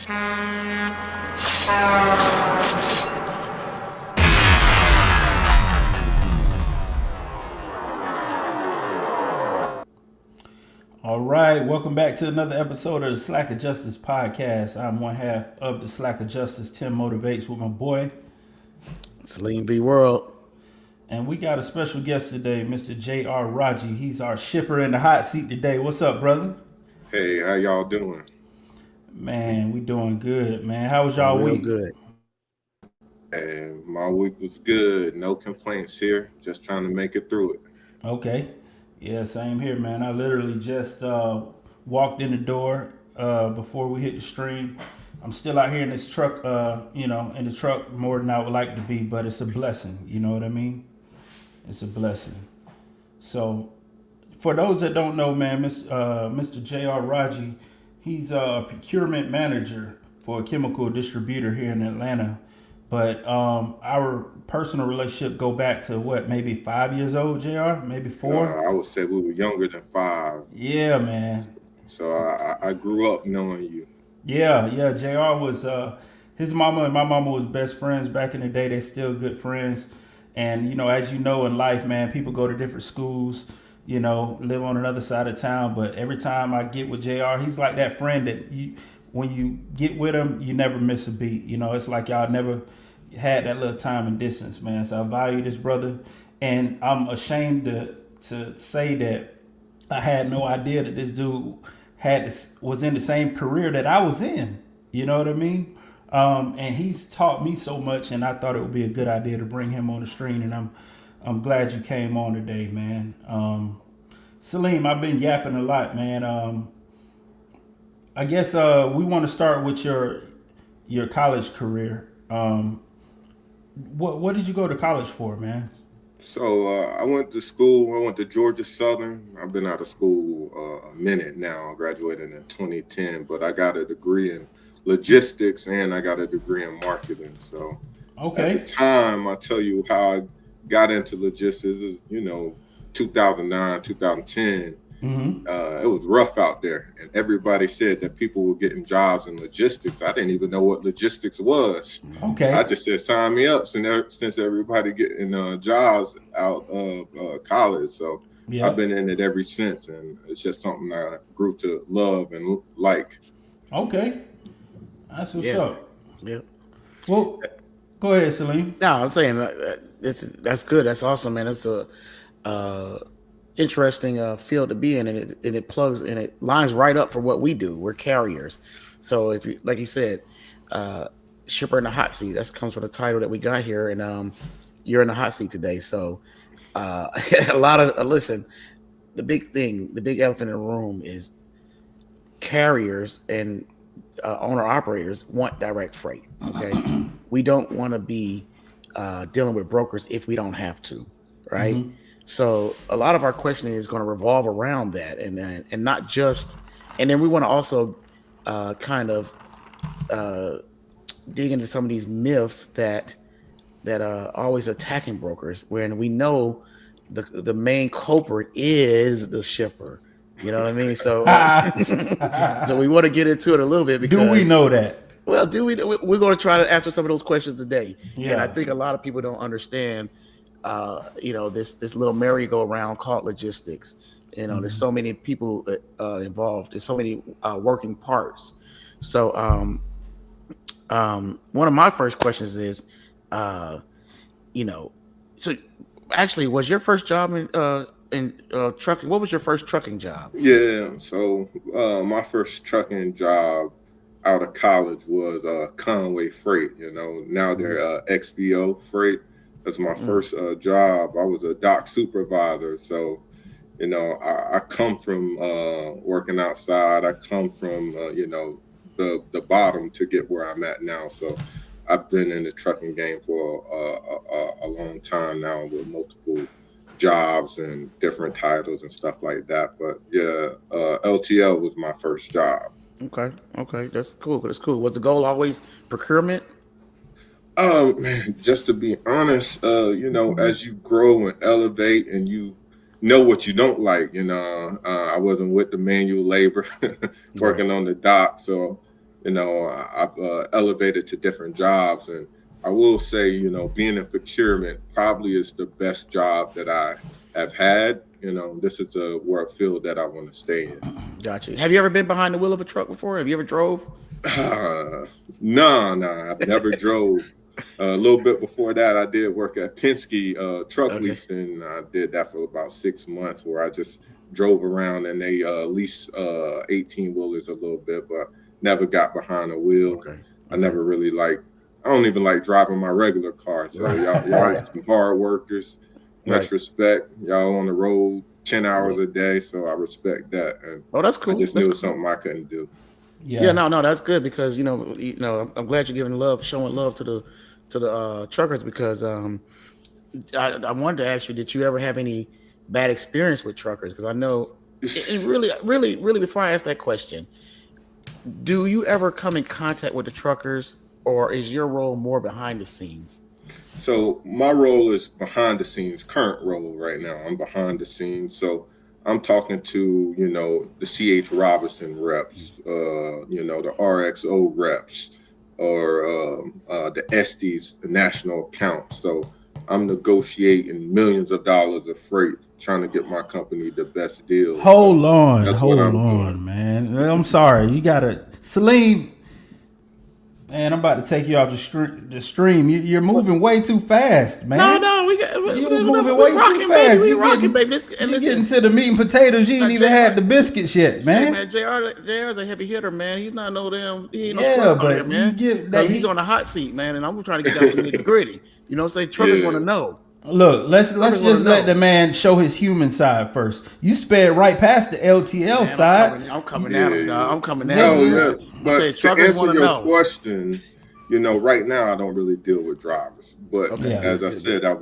All right, welcome back to another episode of the Slackadjusters podcast. I'm one half of the Slackadjusters, Tim Motivates, with my boy. Celine B. World. And we got a special guest today, Mr. J.R. Raji. He's our shipper in the hot seat today. What's up, brother? Hey, how y'all doing? Man, we doing good, man. How was y'all Real week? good. And my week was good. No complaints here. Just trying to make it through it. Okay. Yeah, same here, man. I literally just walked in the door before we hit the stream. I'm still out here in this truck, in the truck more than I would like to be, but it's a blessing. You know what I mean? It's a blessing. So, for those that don't know, man, Mr. J.R. Raji, he's a procurement manager for a chemical distributor here in Atlanta. But our personal relationship go back to what, maybe 5 years old, JR? Maybe 4? I would say we were younger than 5. Yeah, man. So I grew up knowing you. Yeah. JR was his mama and my mama was best friends back in the day. They still good friends. And as you know in life, man, people go to different schools, live on another side of town. But every time I get with JR, he's like that friend that when you get with him, you never miss a beat. It's like y'all never had that little time and distance, man. So I value this brother, and I'm ashamed to say that I had no idea that this dude was in the same career that I was in. You know what I mean? And he's taught me so much, and I thought it would be a good idea to bring him on the stream. And I'm glad you came on today, man. Salim, I've been yapping a lot, man. I guess we want to start with your college career. What did you go to college for, man? So I went to school. I went to Georgia Southern. I've been out of school a minute now. I graduated in 2010, but I got a degree in logistics and I got a degree in marketing. So okay. At the time, I'll tell you how I got into logistics. 2009, 2010. Mm-hmm. It was rough out there, and everybody said that people were getting jobs in logistics. I didn't even know what logistics was. Okay. I just said sign me up since everybody getting jobs out of college. So Yeah. I've been in it ever since, and it's just something I grew to love and like. Okay, that's what's up. Yeah. Well, go ahead, Salim. No, I'm saying that's good. That's awesome, man. It's a interesting field to be in, and it plugs and it lines right up for what we do. We're carriers. So if you, like you said, shipper in the hot seat, that comes from the title that we got here, and you're in the hot seat today. So a lot of listen, the big elephant in the room is carriers and owner operators want direct freight. Okay, we don't want to be dealing with brokers if we don't have to, right? Mm-hmm. So a lot of our questioning is going to revolve around that, and not just, and then we want to also dig into some of these myths that are always attacking brokers, when we know the main culprit is the shipper. You know what I mean? So so we want to get into it a little bit because do we know that? Well, we're going to try to answer some of those questions today. Yeah. And I think a lot of people don't understand this little merry-go-round called logistics. There's so many people involved. There's so many working parts. So one of my first questions is, so actually, was your first job in trucking? What was your first trucking job? Yeah, so my first trucking job out of college was Conway Freight. Now they're XBO Freight. That's my first job. I was a dock supervisor. So, I come from working outside. I come from, the bottom to get where I'm at now. So I've been in the trucking game for a long time now with multiple jobs and different titles and stuff like that. But yeah, LTL was my first job. Okay. That's cool. Was the goal always procurement? Man, just to be honest, as you grow and elevate and you know what you don't like, I wasn't with the manual labor working on the dock. So I've elevated to different jobs, and I will say, being in procurement probably is the best job that I have had. This is a work field that I want to stay in. Gotcha. Have you ever been behind the wheel of a truck before? Have you ever drove? No, I've never drove. A little bit before that, I did work at Penske truck leasing. I did that for about 6 months, where I just drove around and they lease 18-wheelers a little bit, but never got behind the wheel. Okay. I never really I don't even like driving my regular car. So y'all are some hard workers. Much respect. Y'all on the road 10 hours a day, so I respect that. And that's cool. I just knew it was something I couldn't do. Yeah, no, that's good, because I'm glad you're showing love to the truckers, because I wanted to ask you, did you ever have any bad experience with truckers? Because I know, and really, before I ask that question, do you ever come in contact with the truckers, or is your role more behind the scenes? So my role is behind the scenes. Current role right now, I'm behind the scenes. So I'm talking to, the CH Robinson reps, the RXO reps, or the Estes, the national account. So I'm negotiating millions of dollars of freight, trying to get my company the best deal. Hold on, man. I'm sorry. You gotta, Salim. Man, I'm about to take you off the stream. You're moving way too fast, man. You're moving way too fast. You're getting to the meat and potatoes. You ain't even had the biscuits yet, man. Hey, man, JR's a heavy hitter, man. He's not he ain't no scrub here, man. He's on the hot seat, man, and I'm trying to get down to the nitty-gritty. You know what I'm saying? Truckers want to know. Look, let's just let the man show his human side first. You sped right past the LTL side. I'm coming at him, dog. I'm coming at him. But to answer your question, right now I don't really deal with drivers. But as I said, I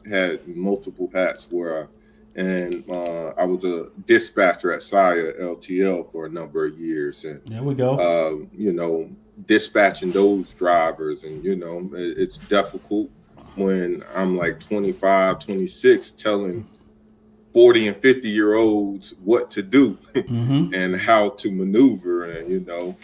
had multiple hats where I was a dispatcher at Saya LTL for a number of years, and there we go. Dispatching those drivers, and it's difficult when I'm like 25, 26, telling 40 and 50-year-olds what to do and how to maneuver. And,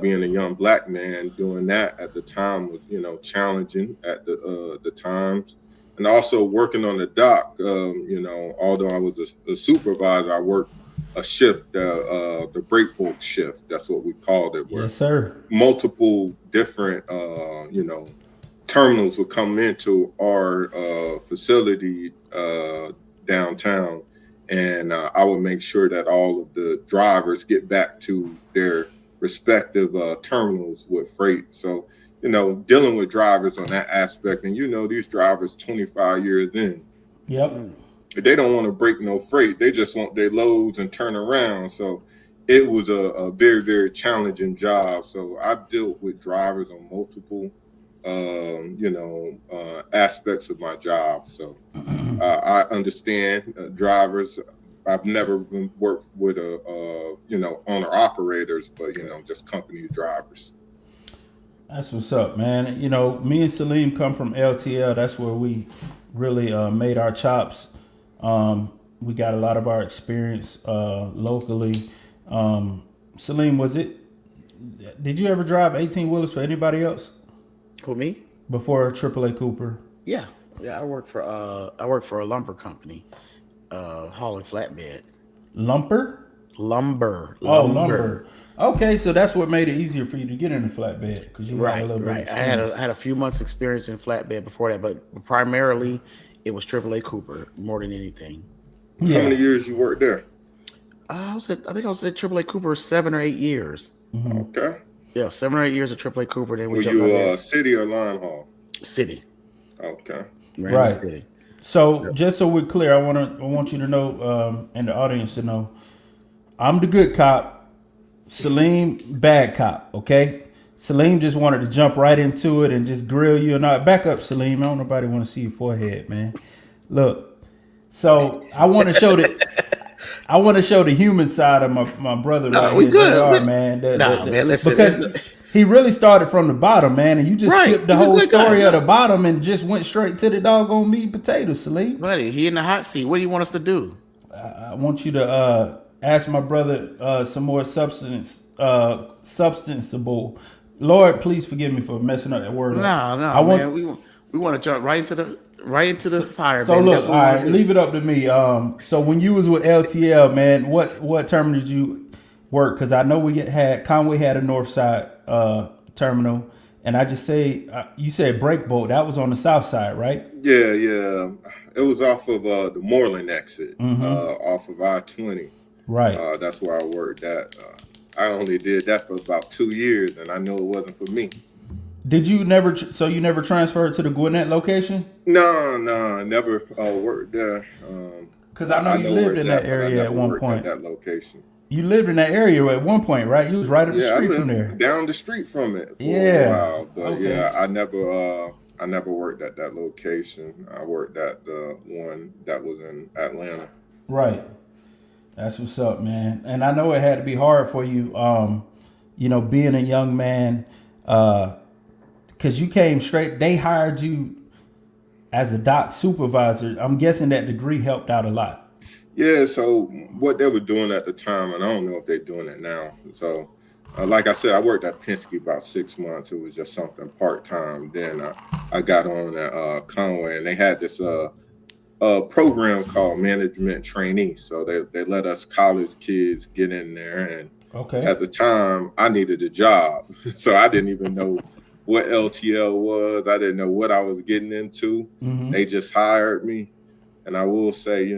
being a young black man doing that at the time was, challenging at the times. And also working on the dock, although I was a supervisor, I worked a shift, the break bulk shift. That's what we called it. Yes, sir. Multiple different, terminals would come into our facility downtown, and I would make sure that all of the drivers get back to their respective terminals with freight. So, dealing with drivers on that aspect, and these drivers 25 years in, they don't want to break no freight. They just want their loads and turn around. So it was a very, very challenging job. So I've dealt with drivers on multiple aspects of my job. So I understand drivers. I've never worked with owner operators, but just company drivers. That's what's up, man. Me and Salim come from LTL. That's where we really made our chops. We got a lot of our experience locally. Salim, did you ever drive 18-wheelers for anybody else? Who, me? Before AAA Cooper? Yeah. I work for a lumber company, hauling flatbed. Lumber. Oh, lumber. Okay, so that's what made it easier for you to get in the flatbed, because you had a little bit of experience. I had a few months experience in flatbed before that, but primarily it was AAA Cooper more than anything. Yeah. How many years you worked there? I think I was at AAA Cooper 7 or 8 years. Mm-hmm. Okay. Yeah, 7 or 8 years at AAA Cooper. Then were you city or line haul? City. Okay. Right. City. So just so we're clear, I want you to know, and the audience to know, I'm the good cop, Salim bad cop. Okay. Salim just wanted to jump right into it and just grill you and not back up, Salim. I don't nobody want to see your forehead, man. Look, so I want to show the human side of my brother. We good, man. Man. Listen, because he really started from the bottom, man, and you just skipped the whole story of the bottom and just went straight to the doggone meat and potatoes, Salim. Buddy, he in the hot seat. What do you want us to do? I want you to ask my brother some more substanceable. Lord, please forgive me for messing up that word. No, I want, man. We want to jump right into the fire, so baby. look, That's all what we want right, to do. leave it up to me. So when you was with LTL, man, what terminal did you work? Because I know Conway had a North Side terminal, and I just say you said Breakboat. That was on the South Side, right? Yeah, yeah. It was off of the Moreland exit, Mm-hmm. off of I-20. Right. That's where I worked at. I only did that for about 2 years, and I knew it wasn't for me. Did you never? So you never transferred to the Gwinnett location? No, I never worked there. Because I know I you know where lived it's in that at, but I area at never one worked at point. that location. You lived in that area at one point, right? You was right up the Yeah, I street from there. lived down the street from it for a Yeah. while, but Okay. yeah, I never worked at that location. I worked at the one that was in Atlanta. Right. That's what's up, man. And I know it had to be hard for you, being a young man, because you came straight. They hired you as a dock supervisor. I'm guessing that degree helped out a lot. Yeah, so what they were doing at the time, and I don't know if they're doing it now. So, like I said, I worked at Penske about 6 months. It was just something part time. Then I got on at Conway, and they had this program called Management Trainee. So they let us college kids get in there, and Okay. at the time I needed a job, so I didn't even know what LTL was. I didn't know what I was getting into. Mm-hmm. They just hired me. And I will say,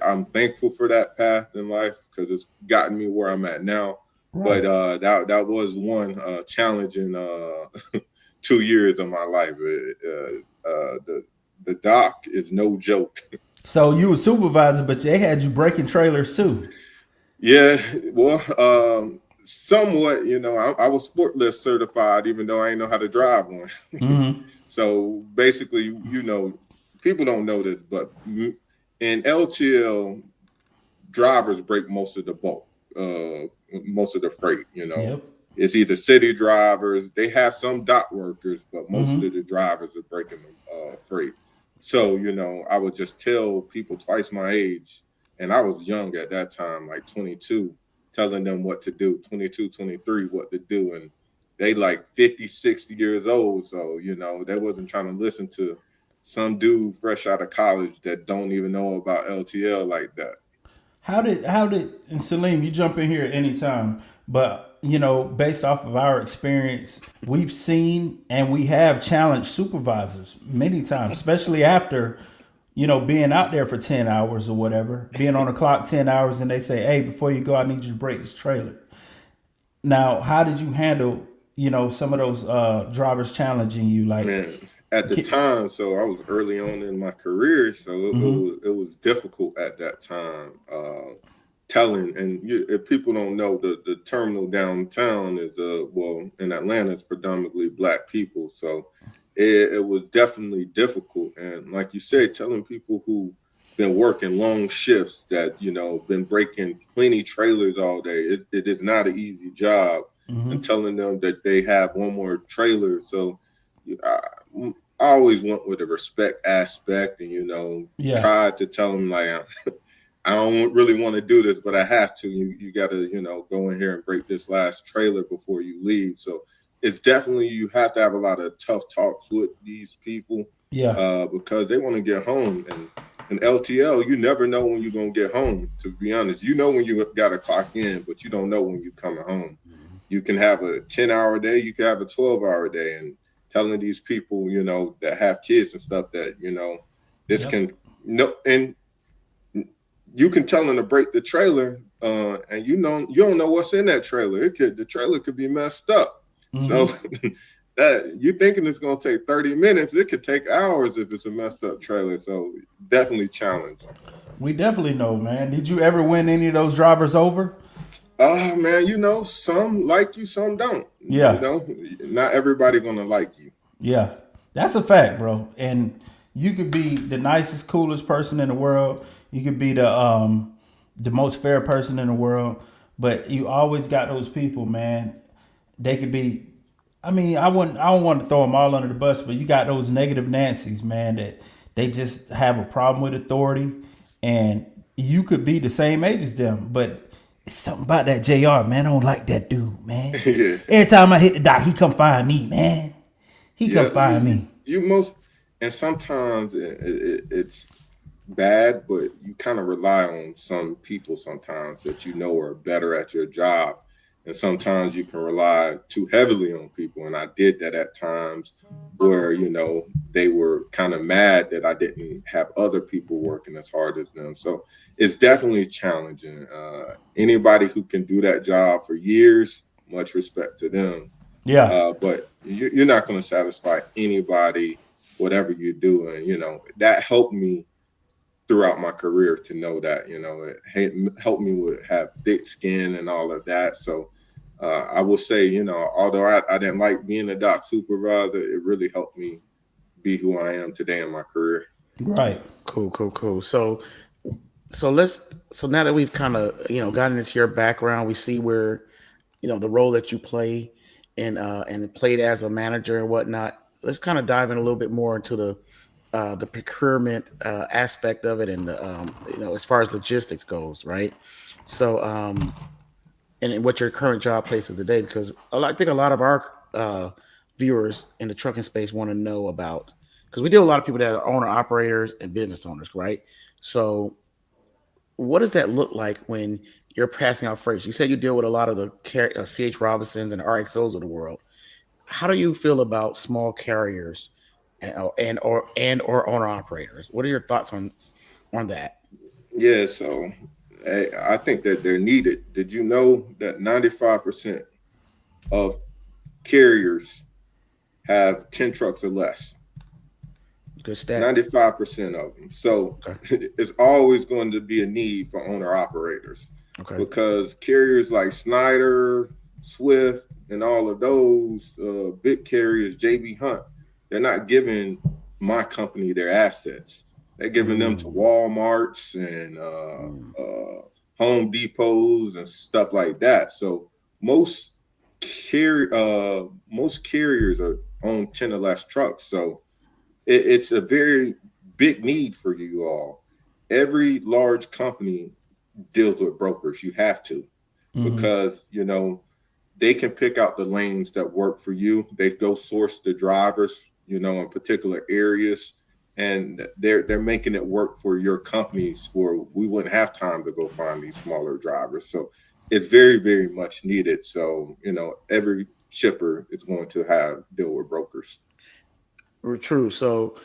I'm thankful for that path in life because it's gotten me where I'm at now. Right. But that was one challenging 2 years of my life. The dock is no joke. So you were supervisor, but they had you breaking trailers too. Yeah, well, somewhat. I was forklift certified, even though I didn't know how to drive one. Mm-hmm. So basically, people don't know this, but in LTL, drivers break most of the bulk, most of the freight. Yep. It's either city drivers. They have some dock workers, but most Mm-hmm. of the drivers are breaking the freight. So I would just tell people twice my age, and I was young at that time, like 22, telling them what to do, 22, 23, what to do, and they like 50, 60 years old. So they wasn't trying to listen to some dude fresh out of college that don't even know about LTL like that. How did and Salim, you jump in here at any time, but based off of our experience, we've seen and we have challenged supervisors many times, especially after being out there for 10 hours or whatever, being on the clock 10 hours, and they say, hey, before you go, I need you to break this trailer. Now, how did you handle some of those drivers challenging you? Like, Man, at the time, so I was early on in my career, so it was difficult at that time. Telling, and if people don't know, the terminal downtown is in Atlanta, it's predominantly Black people, so it was definitely difficult. And like you said, telling people who been working long shifts that been breaking plenty trailers all day, it is not an easy job. mm-hmm. And telling them that they have one more trailer, so I always went with a respect aspect, and tried to tell them like, I don't really want to do this, but I have to. You got to go in here and break this last trailer before you leave. So it's definitely, you have to have a lot of tough talks with these people, because they want to get home. And in LTL, you never know when you're gonna get home. To be honest, when you got to clock in, but you don't know when you're coming home. You can have a 10-hour day, you can have a 12-hour day, and telling these people, that have kids and stuff that, this can and you can tell them to break the trailer, and you don't know what's in that trailer. The trailer could be messed up. Mm-hmm. So that you thinking it's gonna take 30 minutes, it could take hours if it's a messed up trailer. So definitely challenging. We definitely know, man. Did you ever win any of those drivers over? Man, some like you, some don't. Yeah. Not everybody gonna like you. Yeah, that's a fact, bro. And you could be the nicest, coolest person in the world. You could be the most fair person in the world, but you always got those people, man. They could be. I mean, I don't want to throw them all under the bus, but you got those negative Nancy's, man, that they just have a problem with authority, and you could be the same age as them, but it's something about that JR, man. I don't like that dude, man. Yeah, Every time I hit the dock, he come find me, man. He come yeah. find me. You most, and sometimes it's bad, but you kind of rely on some people sometimes that you know are better at your job. And sometimes you can rely too heavily on people. And I did that at times where, they were kind of mad that I didn't have other people working as hard as them. So it's definitely challenging. Anybody who can do that job for years, much respect to them. Yeah. But you're not going to satisfy anybody, whatever you do. And, that helped me throughout my career to know that it helped me with have thick skin and all of that. So I will say, although I didn't like being a dock supervisor, it really helped me be who I am today in my career. Right. Cool. So now that we've kind of gotten into your background, we see where the role that you play and played as a manager and whatnot. Let's kind of dive in a little bit more into the procurement aspect of it, and as far as logistics goes, right? So, and what your current job places today, because I think a lot of our viewers in the trucking space want to know about, because we deal with a lot of people that are owner operators and business owners, right? So, what does that look like when you're passing out freight? You said you deal with a lot of the CH Robinsons and RXOs of the world. How do you feel about small carriers and or owner operators? What are your thoughts on that? Yeah, so I think that they're needed. Did you know that 95% of carriers have 10 trucks or less? Good stat. 95% of them. So Okay. it's always going to be a need for owner operators Okay. because carriers like Snyder, Swift, and all of those big carriers, JB Hunt, they're not giving my company their assets. They're giving them to Mm, Walmarts and mm, Home Depots and stuff like that. So most most carriers are own 10 or less trucks. So it's a very big need for you all. Every large company deals with brokers. You have to, Mm-hmm. because they can pick out the lanes that work for you. They go source the drivers, in particular areas, and they're making it work for your companies where we wouldn't have time to go find these smaller drivers. So it's very, very much needed. So every shipper is going to have deal with brokers. true. So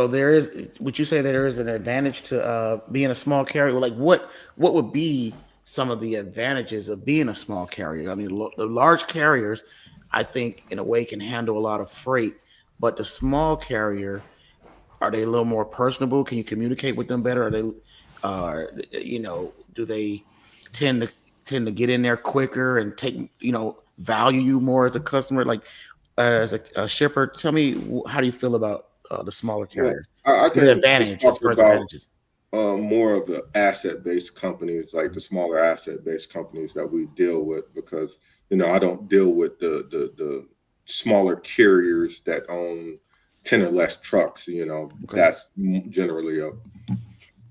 there is. Would you say that there is an advantage to being a small carrier? Like what would be some of the advantages of being a small carrier? I mean, the large carriers, I think, in a way, can handle a lot of freight, but the small carrier, are they a little more personable? Can you communicate with them better? Are they, do they tend to get in there quicker and take value you more as a customer? Like as a shipper, tell me, how do you feel about the smaller Well, carriers? I What are the can just advantage as talk far as about advantages? more of the asset-based companies, like the smaller asset-based companies that we deal with, because I don't deal with the smaller carriers that own 10 or less trucks. Okay. That's generally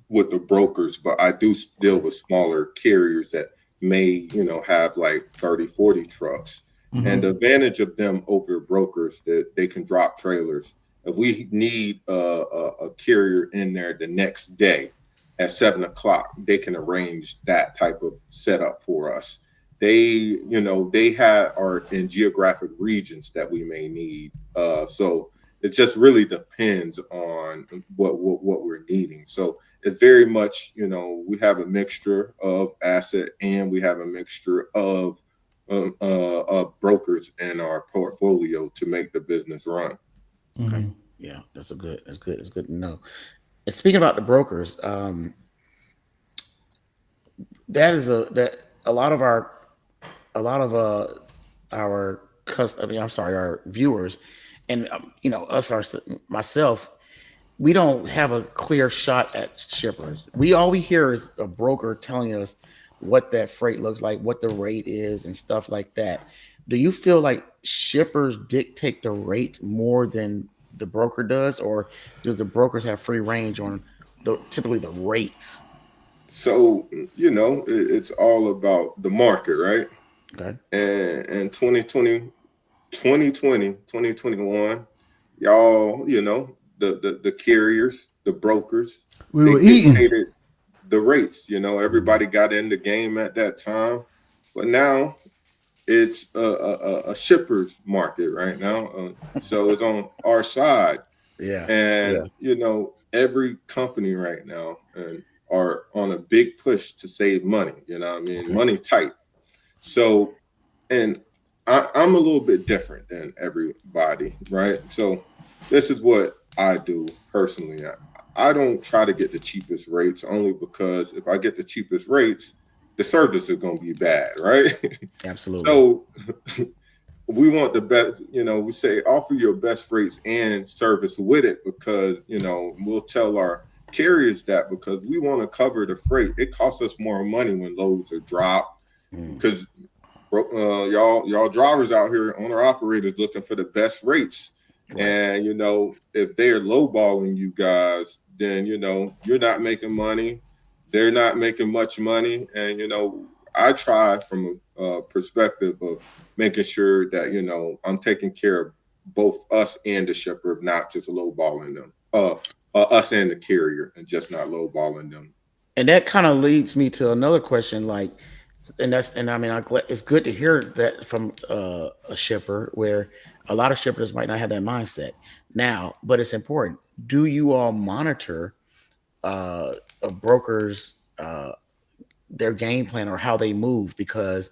with the brokers, but I do deal with smaller carriers that may have like 30, 40 trucks. And the Mm-hmm. advantage of them over brokers, that they can drop trailers. If we need a carrier in there the next day at 7 o'clock, they can arrange that type of setup for us. They are in geographic regions that we may need. So it just really depends on what we're needing. So it's very much, we have a mixture of asset and we have a mixture of brokers in our portfolio to make the business run. Okay. Mm-hmm. Yeah, that's good to know. And speaking about the brokers, that is that a lot of our I mean, I'm sorry, our viewers, and us, myself, we don't have a clear shot at shippers. All we hear is a broker telling us what that freight looks like, what the rate is, and stuff like that. Do you feel like shippers dictate the rate more than the broker does, or do the brokers have free range on typically the rates? So, it's all about the market, right? Okay. And 2021, y'all, the carriers, the brokers, We they were eating. dictated the rates. Mhm. Everybody got in the game at that time, but now it's a shipper's market right now. So it's on our side, Yeah. Yeah. and every company right now and are on a big push to save money. I mean, Okay. money tight. So, and I'm a little bit different than everybody, right? So, this is what I do personally. I don't try to get the cheapest rates only because if I get the cheapest rates, the service is going to be bad, right? Absolutely. So, we want the best, we say offer your best rates and service with it because, we'll tell our carriers that because we want to cover the freight. It costs us more money when loads are dropped Mm. because y'all drivers out here, owner operators looking for the best rates. Right. And if they're lowballing you guys, then you're not making money. They're not making much money. And I try from a perspective of making sure that I'm taking care of both us and the shipper, not just lowballing them. Us and the carrier, and just not lowballing them. And that kind of leads me to another question, like, and I mean, it's good to hear that from a shipper where a lot of shippers might not have that mindset now, but it's important. Do you all monitor brokers their game plan or how they move? Because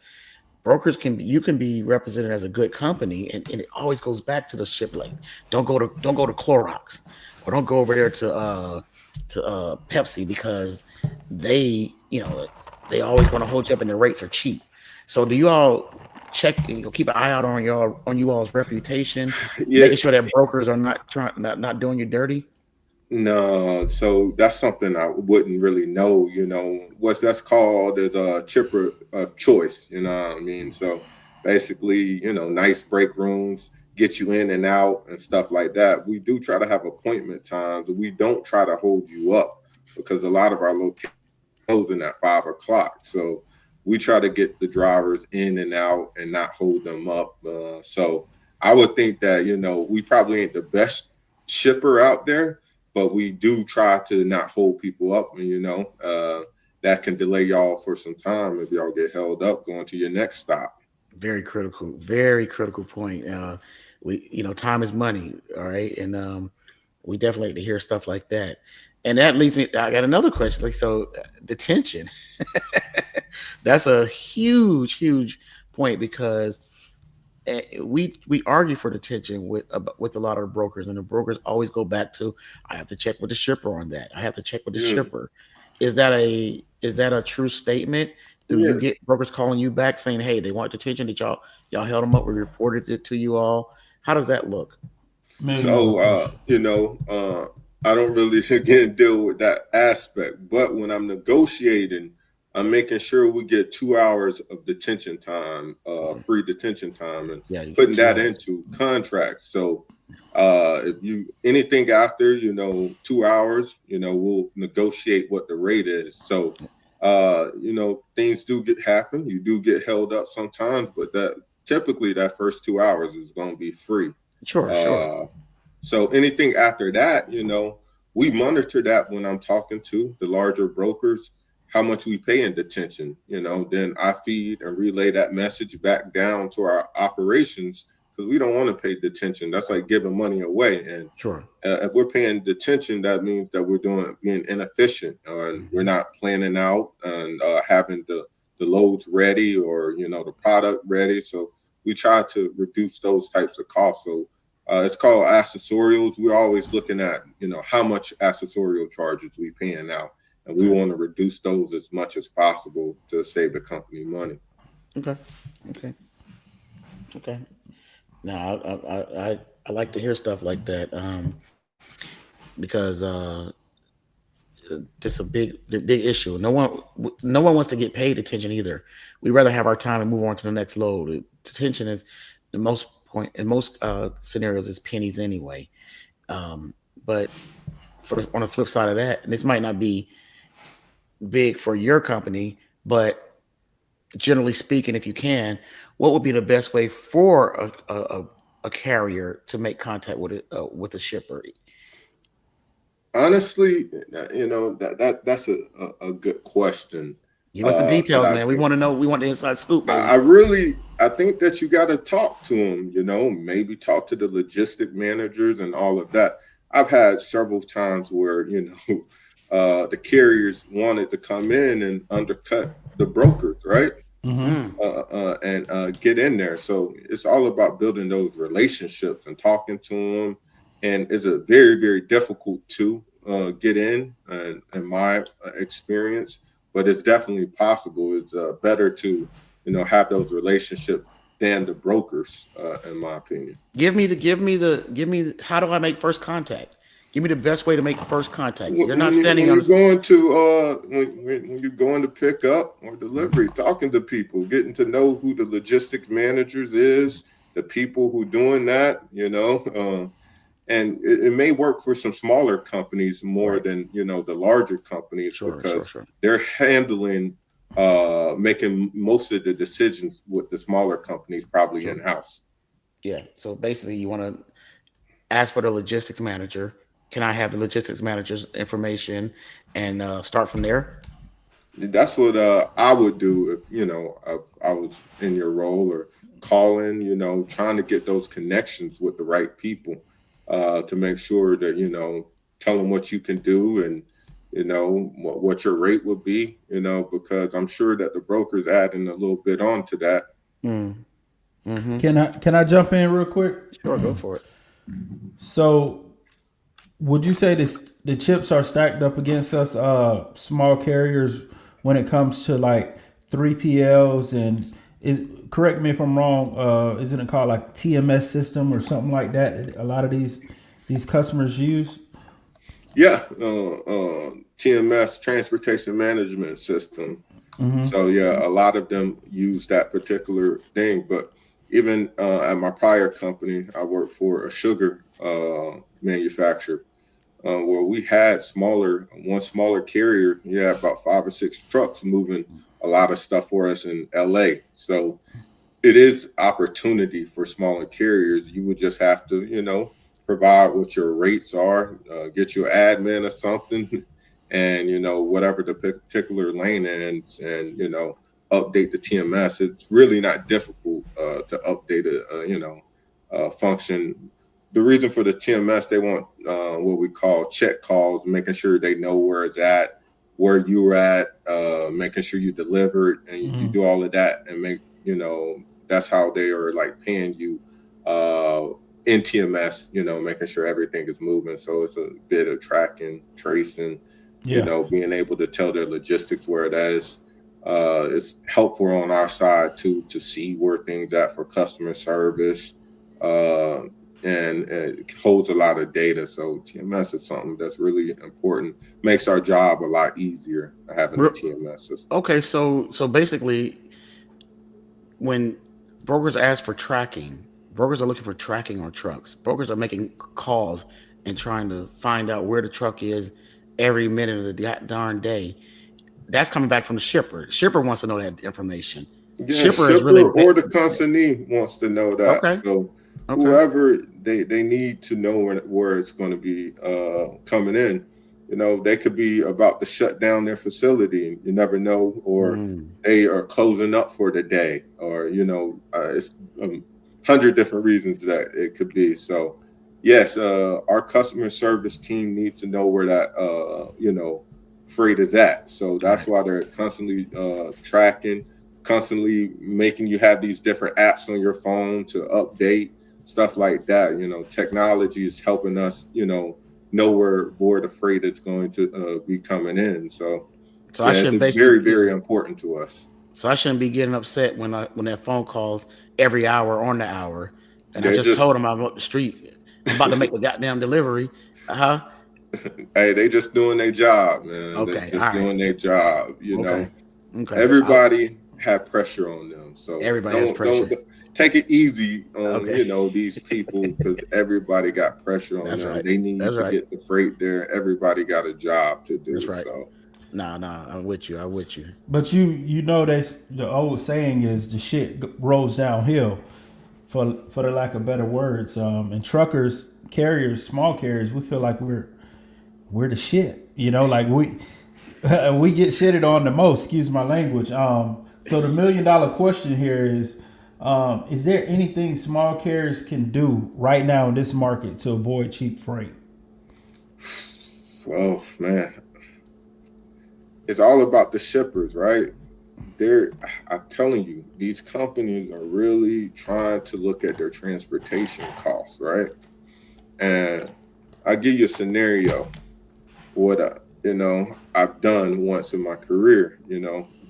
brokers you can be represented as a good company, and it always goes back to the ship. Like, don't go to Clorox, or don't go over there to Pepsi, because they they always want to hold you up and the rates are cheap. So do you all check, keep an eye out on you all's reputation, Yeah. making sure that brokers are not doing you dirty? No, so that's something I wouldn't really know. What's that's called is a chipper of choice. You know what I mean? So basically, nice break rooms get you in and out and stuff like that. We do try to have appointment times. We don't try to hold you up because a lot of our locations closing at 5 o'clock. So we try to get the drivers in and out and not hold them up. So I would think that we probably ain't the best shipper out there, but we do try to not hold people up. And that can delay y'all for some time if y'all get held up going to your next stop. Very critical point. We, time is money. All right. And we definitely like to hear stuff like that. And that leads me, I got another question. Like, so detention, that's a huge point, because we argue for detention with a lot of the brokers, and the brokers always go back to, I have to check with the shipper on that. I have to check with the Yeah. shipper. Is that a true statement? Do you Yes. get brokers calling you back saying, hey, they want detention, that y'all held them up, we reported it to you all? How does that look? Million dollar So, question. I don't really again deal with that aspect, but when I'm negotiating, I'm making sure we get 2 hours of detention time, Mhm. free detention time, and Yeah, you get putting two that hours. into contracts. So, if you anything after 2 hours, we'll negotiate what the rate is. So, things do happen. You do get held up sometimes, but that typically that first 2 hours is going to be free. Sure. Uh, so anything after that, we monitor that when I'm talking to the larger brokers, how much we pay in detention. Then I feed and relay that message back down to our operations because we don't want to pay detention. That's like giving money away. And Sure. if we're paying detention, that means that we're being inefficient, and we're Hmm. not planning out and having the loads ready or the product ready. So we try to reduce those types of costs. So it's called accessorials. We're always looking at how much accessorial charges we paying out, and we Okay. want to reduce those as much as possible to save the company money. Okay. Okay. Okay. Now, I like to hear stuff like that, because it's a big issue. No one wants to get paid attention either. We rather have our time and move on to the next load. Detention is, the most point in most scenarios, is pennies anyway. But on the flip side of that, and this might not be big for your company, but generally speaking, if you can, what would be the best way for a carrier to make contact with a shipper? Honestly, that's a good question. Give us the That details, I man. We think want to know. We want the inside scoop, baby. I think that you got to talk to them. Maybe talk to the logistic managers and all of that. I've had several times where the carriers wanted to come in and undercut the brokers, right? Mm-hmm. And get in there. So it's all about building those relationships and talking to them. And it's a very, very difficult to get in my experience, but it's definitely possible. It's better to, have those relationships than the brokers, in my opinion. Give me. How do I make first contact? Give me the best way to make first contact. You're not standing When on you're going to when you're going to pick up or delivery, talking to people, getting to know who the logistics managers is, the people who doing that, and it may work for some smaller companies more right. than the larger companies Sure. because they're handling making most of the decisions with the smaller companies probably Sure. in house. Yeah. So basically, you want to ask for the logistics manager. Can I have the logistics manager's information and start from there? That's what I would do if I was in your role or calling, trying to get those connections with the right people to make sure that tell them what you can do and what your rate would be, because I'm sure that the broker's adding a little bit onto that. Mm. Mm-hmm. Can I jump in real quick? Sure, go for it. So, would you say the chips are stacked up against us, small carriers, when it comes to like 3PLs and correct me if I'm wrong, isn't it called like TMS system or something like that? A lot of these customers use. Yeah, TMS, transportation management system. Mm-hmm. So yeah, a lot of them use that particular thing. But even at my prior company, I worked for a sugar manufacturer where we had one smaller carrier. Yeah, about 5 or 6 trucks moving a lot of stuff for us in LA. So it is opportunity for smaller carriers. You would just have to, provide what your rates are, get your admin or something, and whatever the particular lane is, and update the TMS. It's really not difficult to update a function. The reason for the TMS, they want what we call check calls, making sure they know where it's at, where you're at, making sure you delivered and you do all of that, and that's how they are like paying you in TMS, making sure everything is moving. So it's a bit of tracking, tracing, being able to tell their logistics where it is. It's helpful on our side to see where things at for customer service, and it holds a lot of data. So TMS is something that's really important. Makes our job a lot easier having a TMS system. Okay, so basically, when brokers ask for tracking, brokers are looking for tracking on trucks. Brokers are making calls and trying to find out where the truck is every minute of the darn day. That's coming back from the shipper. Shipper wants to know that information. Yeah, shipper or the consignee wants to know that. Okay. So whoever they need to know where it's going to be coming in. They could be about to shut down their facility. You never know, or they are closing up for the day, or it's 100 different reasons that it could be. So yes, our customer service team needs to know where that freight is at. So that's why they're constantly tracking, constantly making you have these different apps on your phone to update stuff like that. Technology is helping us know where the freight is going to be coming in. So it's very, very important to us. So I shouldn't be getting upset when that phone calls every hour on the hour, and I just told them I'm up the street, I'm about to make the goddamn delivery. Hey, they just doing their job, man. Okay, They're just doing their job. Okay. Everybody have pressure on them, so everybody has pressure. Don't take it easy on these people, because everybody got pressure on them. Right. They need to get the freight there. Everybody got a job to do. That's right. So Nah, I'm with you. I'm with you. But you know that's the old saying is the shit rolls downhill, for the lack of better words. And truckers, carriers, small carriers, we feel like we're the shit. You know, like we get shitted on the most. Excuse my language. So the $1 million question here is there anything small carriers can do right now in this market to avoid cheap freight? Well, man, it's all about the shippers, right? I'm telling you, these companies are really trying to look at their transportation costs, right? And I'll give you a scenario. What I've done once in my career,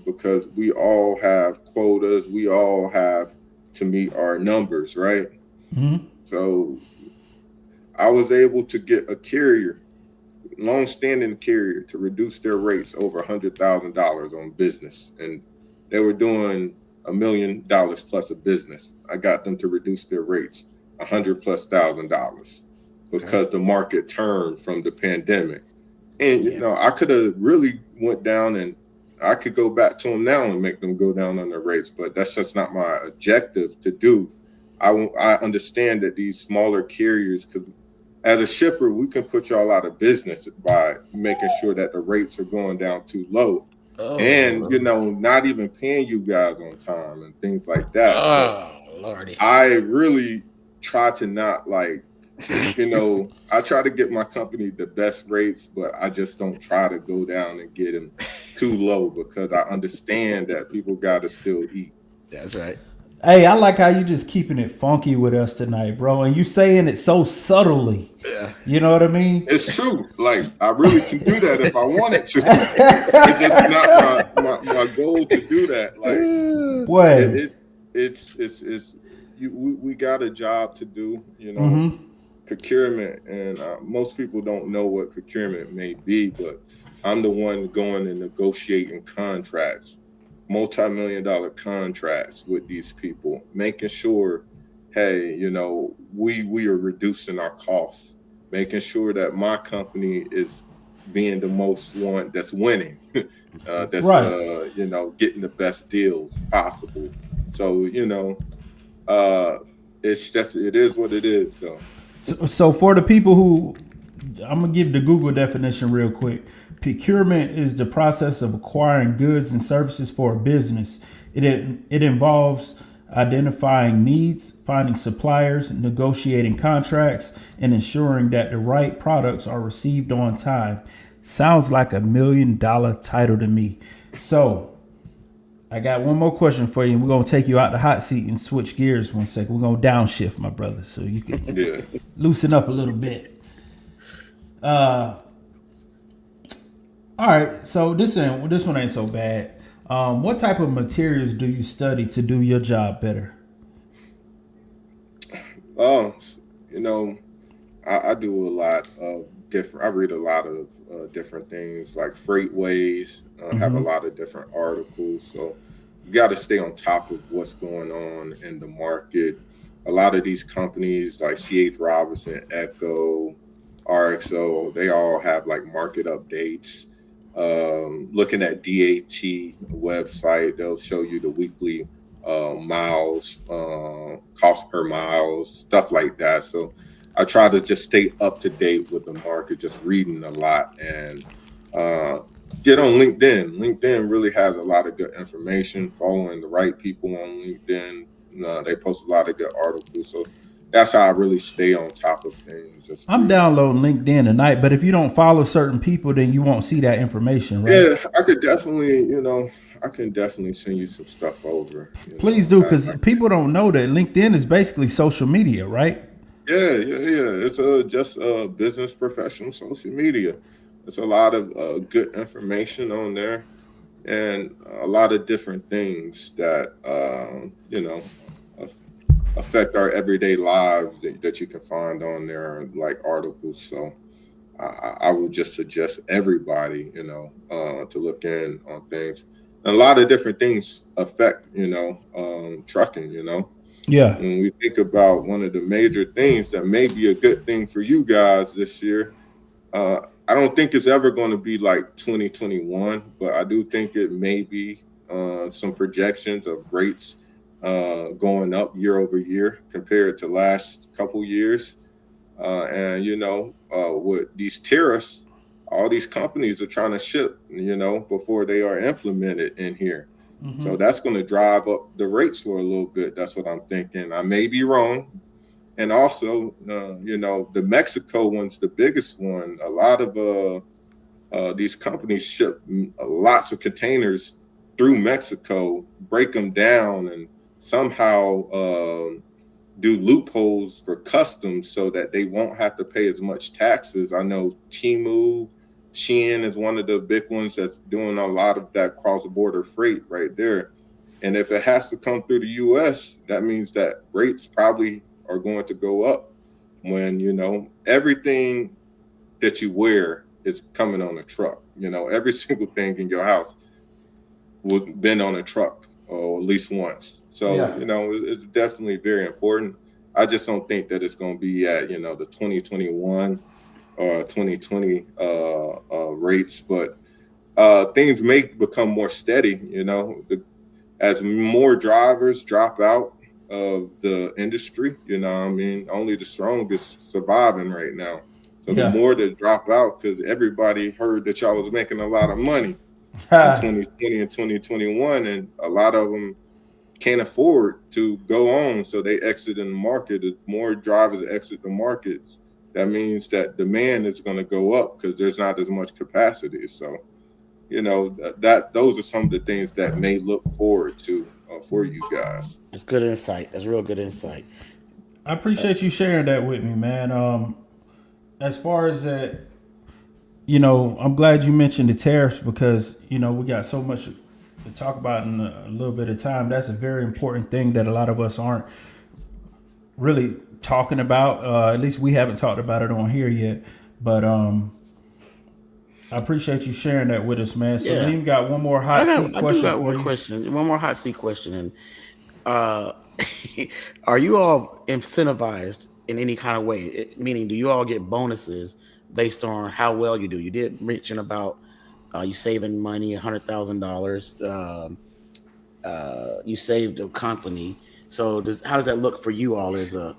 because we all have quotas, we all have to meet our numbers, right? Mm-hmm. So I was able to get a carrier, long-standing carrier, to reduce their rates over $100,000 on business, and they were doing $1 million plus of business. I got them to reduce their rates $100,000+ because the market turned from the pandemic. And I could have really went down, and I could go back to them now and make them go down on their rates, but that's just not my objective to do. I understand that these smaller carriers, because as a shipper, we can put y'all out of business by making sure that the rates are going down too low, and not even paying you guys on time and things like that. So Lordy. I really try to not I try to get my company the best rates, but I just don't try to go down and get them too low because I understand that people got to still eat. That's right. Hey, I like how you just keeping it funky with us tonight, bro, and you saying it so subtly. Yeah. You know what I mean? It's true. Like, I really can do that if I wanted to. It's just not my goal to do that. Like, Boy. we got a job to do, Mm-hmm. procurement, and most people don't know what procurement may be, but I'm the one going and negotiating contracts, multi-million-dollar contracts with these people, making sure, hey, we are reducing our costs, making sure that my company is being the most one that's winning, that's Right. getting the best deals possible. So it is what it is, though. So for the people who, I'm gonna give the Google definition real quick. Procurement is the process of acquiring goods and services for a business. It involves identifying needs, finding suppliers, negotiating contracts, and ensuring that the right products are received on time. Sounds like $1 million title to me. So I got one more question for you. We're gonna take you out the hot seat and switch gears 1 second. We're gonna downshift, my brother, so you can loosen up a little bit. All right, so this one ain't so bad. What type of materials do you study to do your job better? Oh, I do a lot of different. I read a lot of different things like Freightways. Have a Mm-hmm. lot of different articles, so you got to stay on top of what's going on in the market. A lot of these companies like C.H. Robinson, Echo, RXO, they all have like market updates. Looking at DAT website, they'll show you the weekly miles, cost per miles, stuff like that. So I try to just stay up to date with the market, just reading a lot, and uh, get on LinkedIn. LinkedIn really has a lot of good information. Following the right people on LinkedIn, they post a lot of good articles. So that's how I really stay on top of things. Just I'm reading. downloading LinkedIn tonight, but if you don't follow certain people, then you won't see that information, right? Yeah, I could definitely, I can definitely send you some stuff over. Please do, because people don't know that LinkedIn is basically social media, right? Yeah. It's just business professional social media. There's a lot of good information on there, and a lot of different things that aff- affect our everyday lives that you can find on there, like articles. So I would just suggest everybody, to look in on things. And a lot of different things affect, trucking. Yeah. When we think about one of the major things that may be a good thing for you guys this year, I don't think it's ever going to be like 2021, but I do think it may be some projections of rates going up year over year compared to last couple years. And with these tariffs, all these companies are trying to ship, before they are implemented in here. Mm-hmm. So that's going to drive up the rates for a little bit. That's what I'm thinking. I may be wrong. And also, the Mexico one's the biggest one. A lot of these companies ship lots of containers through Mexico, break them down, and somehow do loopholes for customs so that they won't have to pay as much taxes. I know Temu, Shein is one of the big ones that's doing a lot of that cross-border freight right there. And if it has to come through the U.S., that means that rates probably are going to go up when, everything that you wear is coming on a truck. Every single thing in your house would been on a truck or at least once. So, Yeah. It's definitely very important. I just don't think that it's going to be at, the 2021 or 2020 rates, but things may become more steady, as more drivers drop out of the industry. Only the strongest surviving right now. So the Yeah. more that drop out, because everybody heard that y'all was making a lot of money in 2020 and 2021, and a lot of them can't afford to go on, so they exit in the market. As more drivers exit the markets, that means that demand is going to go up because there's not as much capacity. So that those are some of the things that may look forward to for you guys. That's good insight. That's real good insight. I appreciate you sharing that with me, man. As far as that, I'm glad you mentioned the tariffs because, we got so much to talk about in a little bit of time. That's a very important thing that a lot of us aren't really talking about. At least we haven't talked about it on here yet. But I appreciate you sharing that with us, man. So Salim got one more hot seat question for you. One more hot seat question. And are you all incentivized in any kind of way? Meaning, do you all get bonuses based on how well you do? You did mention about you saving money, $100,000. You saved a company. So how does that look for you all as a?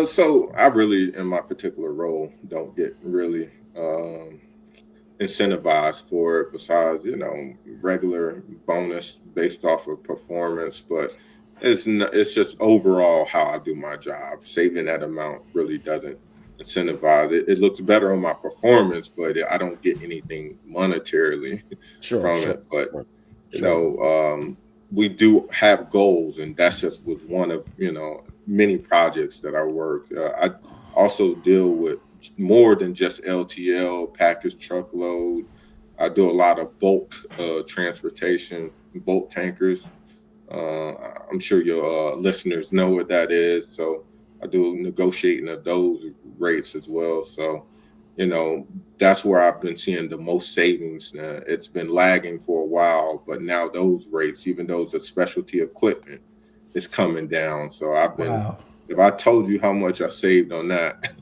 So I really, in my particular role, don't get really incentivized for it besides, regular bonus based off of performance. But it's just overall how I do my job. Saving that amount really doesn't incentivize it. It looks better on my performance, but I don't get anything monetarily from it. But we do have goals, and that's just with one of many projects that I work. I also deal with more than just LTL, package truckload. I do a lot of bulk transportation, bulk tankers. I'm sure your listeners know what that is. So I do negotiating of those rates as well. So, that's where I've been seeing the most savings. It's been lagging for a while, but now those rates, even though it's a specialty equipment, is coming down. So if I told you how much I saved on that,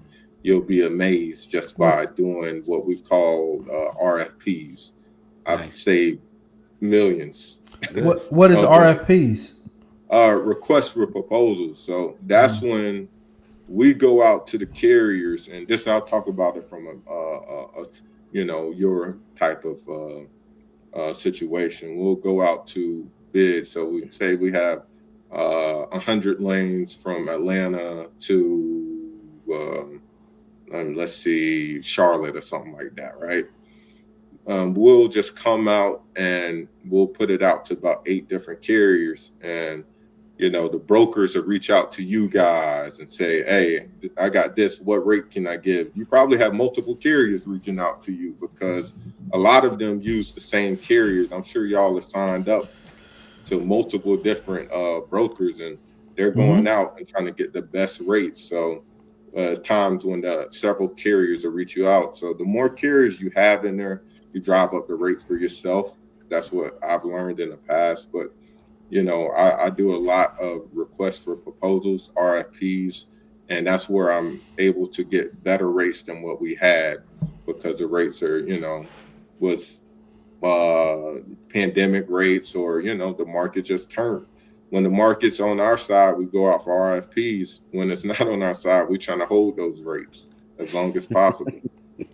you'll be amazed just by doing what we call RFPs. I've saved millions. What is RFPs? Request for proposals. So that's when we go out to the carriers, and this I'll talk about it from your type of situation. We'll go out to bid. So we say we have 100 lanes from Atlanta to let's see, Charlotte or something like that, right? We'll just come out and we'll put it out to about 8 different carriers, and the brokers will reach out to you guys and say, hey, I got this, what rate can I give? You probably have multiple carriers reaching out to you because a lot of them use the same carriers. I'm sure y'all are signed up to multiple different brokers, and they're going out and trying to get the best rates. So times when several carriers will reach you out. So the more carriers you have in there, you drive up the rate for yourself. That's what I've learned in the past. But I do a lot of requests for proposals, RFPs, and that's where I'm able to get better rates than what we had because the rates are, with pandemic rates, or the market just turned. When the market's on our side, we go out for RFPs. When it's not on our side, we're trying to hold those rates as long as possible.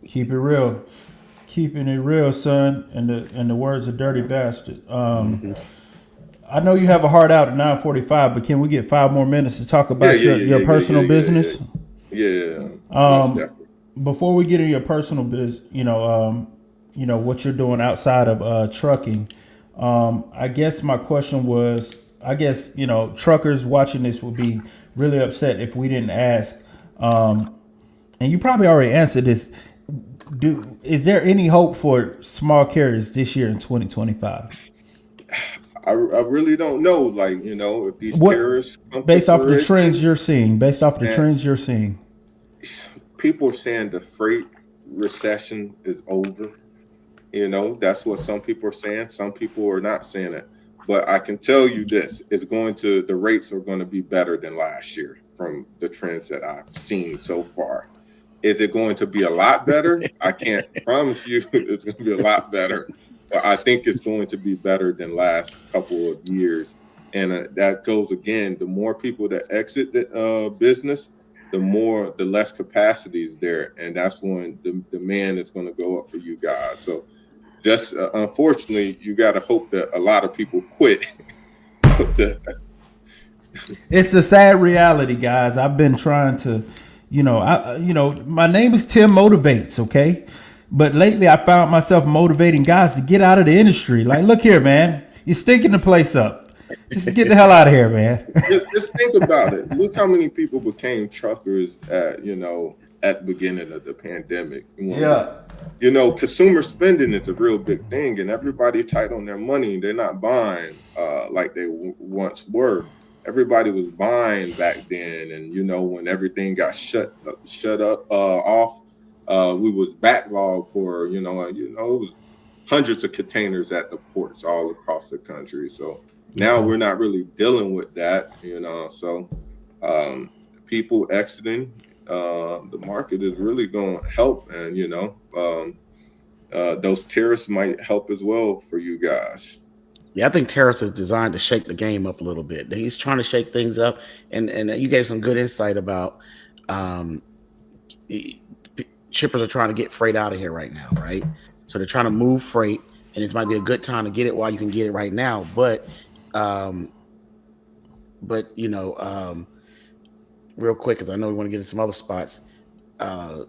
Keep it real. Keeping it real, son. And the words of Dirty Bastard. Mhm. I know you have a heart out at 9:45, but can we get 5 more minutes to talk Yeah, about yeah, your, yeah, your yeah, yeah, personal yeah, yeah, yeah. business? Yeah, most Um, definitely. Before we get into your personal business, what you're doing outside of trucking. I guess my question was, I guess truckers watching this would be really upset if we didn't ask. Um, and you probably already answered this. Is there any hope for small carriers this year in 2025? I really don't know, like, if these What, terrorists come to based off of the trends fruition, you're seeing, based off of the and trends you're seeing? people are saying the freight recession is over. That's what some people are saying. Some people are not saying it. But I can tell you this, the rates are going to be better than last year from the trends that I've seen so far. Is it going to be a lot better? I can't promise you it's going to be a lot better, but I think it's going to be better than last couple of years. And that goes again, the more people that exit the business, the less capacity is there. And that's when the demand is going to go up for you guys. So just unfortunately, you got to hope that a lot of people quit. to, It's a sad reality, guys. I've been trying to, my name is Tim Motivates, okay? But lately I found myself motivating guys to get out of the industry. Like, look here, man. You're stinking the place up. Just get the hell out of here, man. just think about it. Look how many people became truckers at the beginning of the pandemic. Yeah. Consumer spending is a real big thing, and everybody tight on their money. They're not buying like they once were. Everybody was buying back then, and when everything got shut up off, we was backlogged for it was hundreds of containers at the ports all across the country. So now Okay. we're not really dealing with that, so um, people exiting, the market is really going to help, and those tariffs might help as well for you guys. Yeah, I think tariffs is designed to shake the game up a little bit. He's trying to shake things up, and you gave some good insight about um, e- shippers are trying to get freight out of here right now, right? So they're trying to move freight, and it might be a good time to get it while you can get it right now. Um, but real quick, because I know we want to get into some other spots. Uh,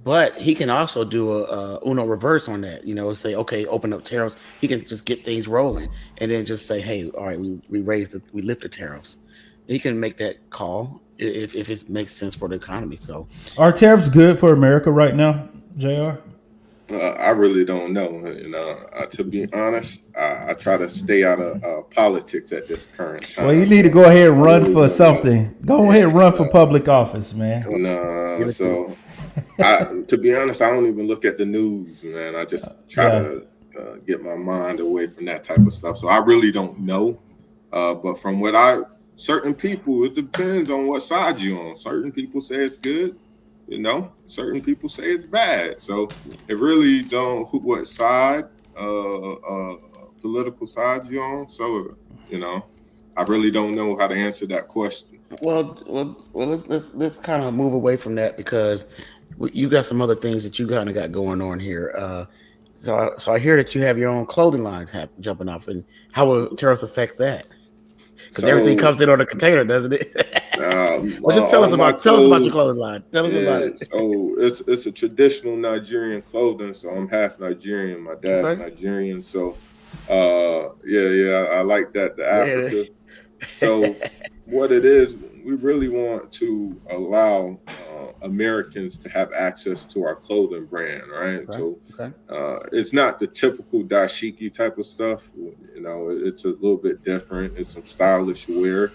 but he can also do a Uno reverse on that. Say, okay, open up tariffs. He can just get things rolling, and then just say, hey, all right, we lift the tariffs. He can make that call if it makes sense for the economy. So Are tariffs good for America right now, JR? I really don't know. To be honest, I try to stay out of politics at this current Well, you time, need to but go ahead and I run really for don't know. something. Go ahead Yeah, and run for public office, man. no. give it to you. So, to be honest, I don't even look at the news, man. I just try Yeah. to get my mind away from that type of stuff. So I really don't know. But from certain people, it depends on what side you're on. Certain people say it's good, certain people say it's bad. So it really is on what side, political side you're on. So, you know, I really don't know how to answer that question. Well. Let's kind of move away from that because you got some other things that you kind of got going on here. So I hear that you have your own clothing lines jumping off, and how will tariffs affect that? Because everything So comes in on a container, doesn't it? Well, just all my tell us about your clothes. clothing line. Tell us about Yeah, it. so it's a traditional Nigerian clothing. So I'm half Nigerian. My dad's Okay. Nigerian. So yeah, I like that, the Yeah. Africa. So what it is, we really want to allow Americans to have access to our clothing brand, right? Okay. So Okay. it's not the typical dashiki type of stuff. It's a little bit different. It's some stylish wear.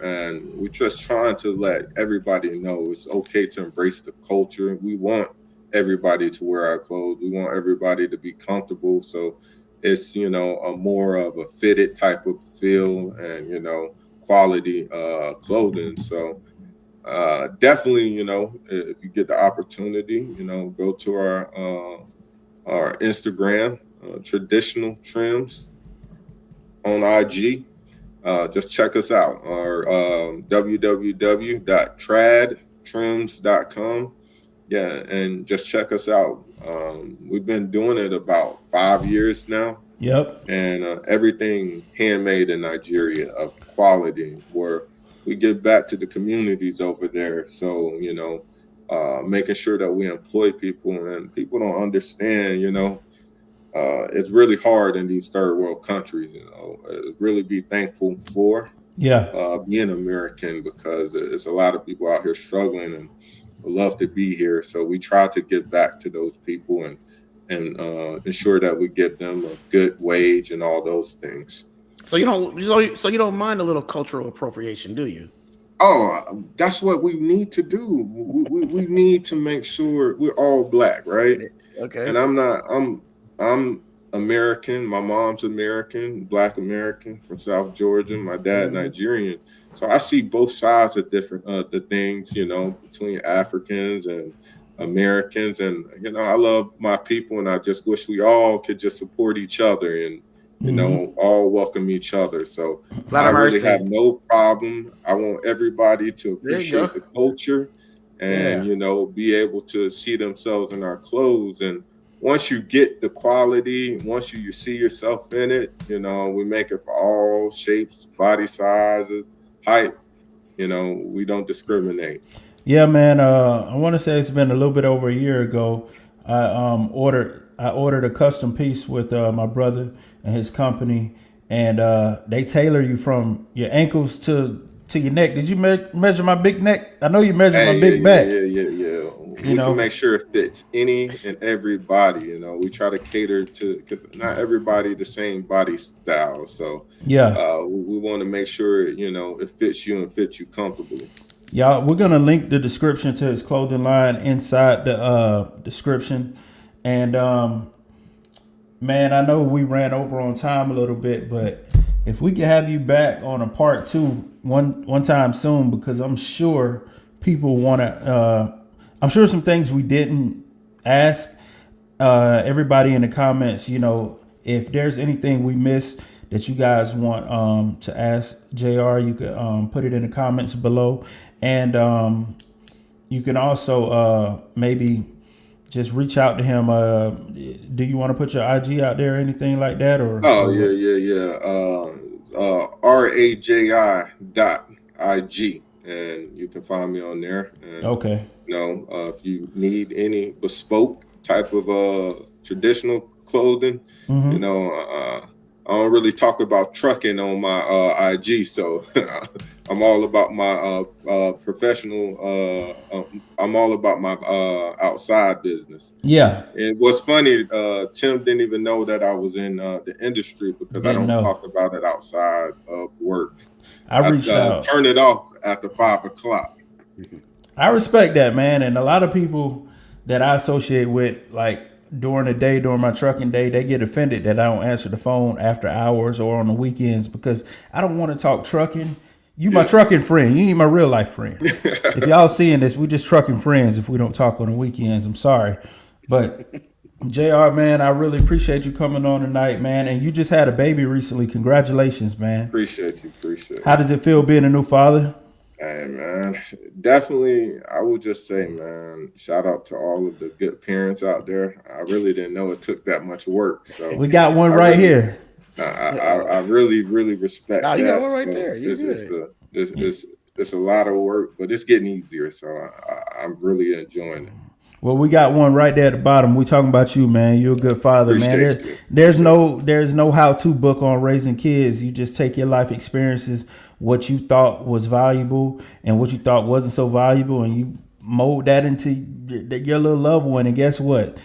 And we're just trying to let everybody know it's okay to embrace the culture. We want everybody to wear our clothes. We want everybody to be comfortable. So it's a more of a fitted type of feel, and quality clothing. So definitely, if you get the opportunity, go to our Instagram, traditional trims on IG. Just check us out, our www.tradtrims.com. Yeah, and just check us out. We've been doing it about 5 years now. Yep. And everything handmade in Nigeria of quality, where we give back to the communities over there. So, making sure that we employ people, and people don't understand, it's really hard in these third world countries, really be thankful for being American, because it's a lot of people out here struggling and would love to be here. So we try to give back to those people and ensure that we give them a good wage and all those things. So you don't mind a little cultural appropriation, do you? Oh, that's what we need to do. We need to make sure we're all Black, right? Okay. And I'm American. My mom's American, Black American from South Georgia. My dad Nigerian. So I see both sides of different the things, between Africans and Americans. And I love my people, and I just wish we all could just support each other and all welcome each other. So I really have no problem. I want everybody to appreciate the culture and be able to see themselves in our clothes. And once you get the quality, once you see yourself in it, we make it for all shapes, body sizes, height. We don't discriminate. Yeah, man. I want to say it's been a little bit over a year ago. I ordered a custom piece with my brother and his company, and they tailor you from your ankles to your neck. Did you measure my big neck? I know you measured my big back. Yeah. We can make sure it fits any and every body. We try to cater to, because not everybody the same body style. So we want to make sure it fits you and fits you comfortably. Y'all, we're gonna link the description to his clothing line inside the description. And man, I know we ran over on time a little bit, but if we could have you back on a part 2 one time soon, because I'm sure people want to. I'm sure some things we didn't ask. Everybody in the comments, if there's anything we missed that you guys want to ask JR, you could put it in the comments below. And you can also maybe just reach out to him. Do you want to put your IG out there or anything like that? Or RAJI.IG, and you can find me on there. And, okay. If you need any bespoke type of traditional clothing, I don't really talk about trucking on my IG, so I'm all about my professional. I'm all about my outside business. Yeah. And what's funny, Tim didn't even know that I was in the industry, because I don't talk about it outside of work. I reached out. Turn it off after 5 o'clock. I respect that, man. And a lot of people that I associate with, like, during the day, during my trucking day, they get offended that I don't answer the phone after hours or on the weekends, because I don't want to talk trucking. You my trucking friend. You ain't my real life friend. If y'all seeing this, we just trucking friends if we don't talk on the weekends. I'm sorry. But JR, man, I really appreciate you coming on tonight, man. And you just had a baby recently. Congratulations, man. Appreciate you. How does it feel being a new father? Hey, man, definitely. I would just say, man, shout out to all of the good parents out there. I really didn't know it took that much work. So we got one here. I really respect that. You got one right so there. It's a lot of work, but it's getting easier. So I'm really enjoying it. Well, we got one right there at the bottom. We talking about you, man. You're a good father, man. There's no how-to book on raising kids. You just take your life experiences, what you thought was valuable and what you thought wasn't so valuable, and you mold that into your little loved one. And guess what?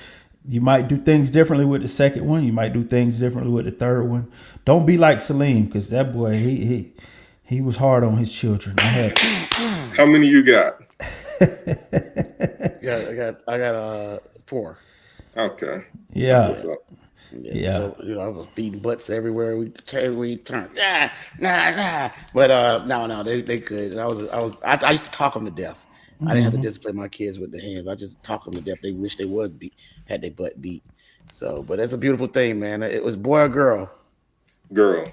You might do things differently with the second one. You might do things differently with the third one. Don't be like Salim, because that boy, he was hard on his children. How many you got? Yeah, I got 4. Okay. Yeah. Yeah. So I was beating butts everywhere we turned. Nah. But no, they could. And I used to talk them to death. I didn't have to discipline my kids with the hands. I just talk them to death. They wish they was had their butt beat. So, but that's a beautiful thing, man. It was boy or girl. Girl.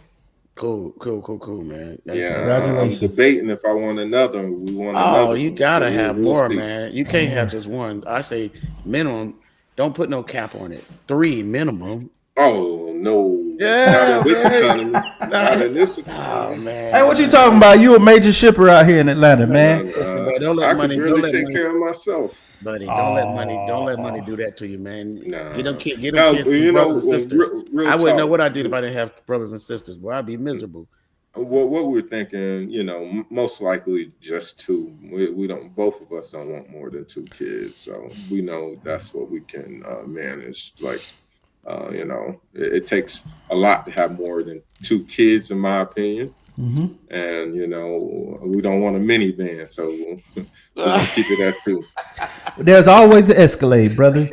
Cool, man. I'm debating if I want another. We want another. You gotta have more, see. man. You can't have just one. I say minimum. Don't put no cap on it. 3 minimum. Oh no! Yeah, not in this economy. Not in this economy. Oh man! Hey, what you talking about? You a major shipper out here in Atlanta, man. Don't let money. I can really take care of myself, buddy. Don't let money do that to you, man. Nah. Get them kids, you know, brothers and sisters. real I wouldn't know talk. what I did if I didn't have brothers and sisters. Boy, I'd be miserable. What we're thinking, most likely just 2. We don't. Both of us don't want more than 2 kids, so we know that's what we can manage. Like, it takes a lot to have more than 2 kids, in my opinion. And we don't want a minivan, so we'll keep it at 2. There's always an Escalade, brother.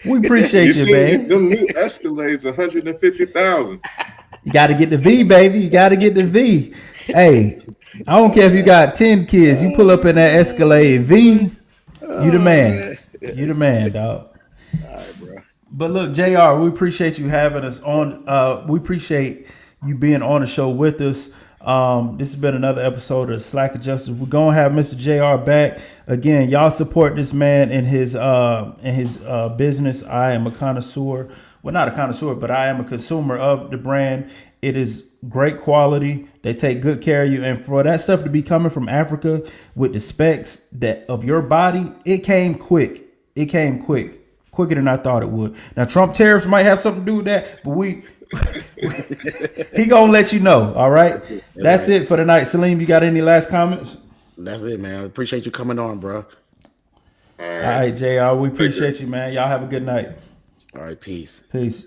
We appreciate you, man. Them new Escalades, $150,000. You got to get the V, baby. You got to get the V. Hey, I don't care if you got 10 kids. You pull up in that Escalade V, you the man. You the man, dog. All right, bro. But look, JR, we appreciate you having us on. We appreciate you being on the show with us. This has been another episode of Slack Adjusters. We're gonna have Mr. JR back again. Y'all support this man in his business. I am a connoisseur. Well, not a connoisseur, but I am a consumer of the brand. It is great quality. They take good care of you, and for that stuff to be coming from Africa with the specs of your body, it came quick. It came quicker than I thought it would. Now, Trump tariffs might have something to do with that, but he gonna let you know. All right, that's it for tonight. Salim, you got any last comments? That's it, man. I appreciate you coming on, bro. All right, JR, we appreciate you, man. Y'all have a good night. All right, peace. Peace.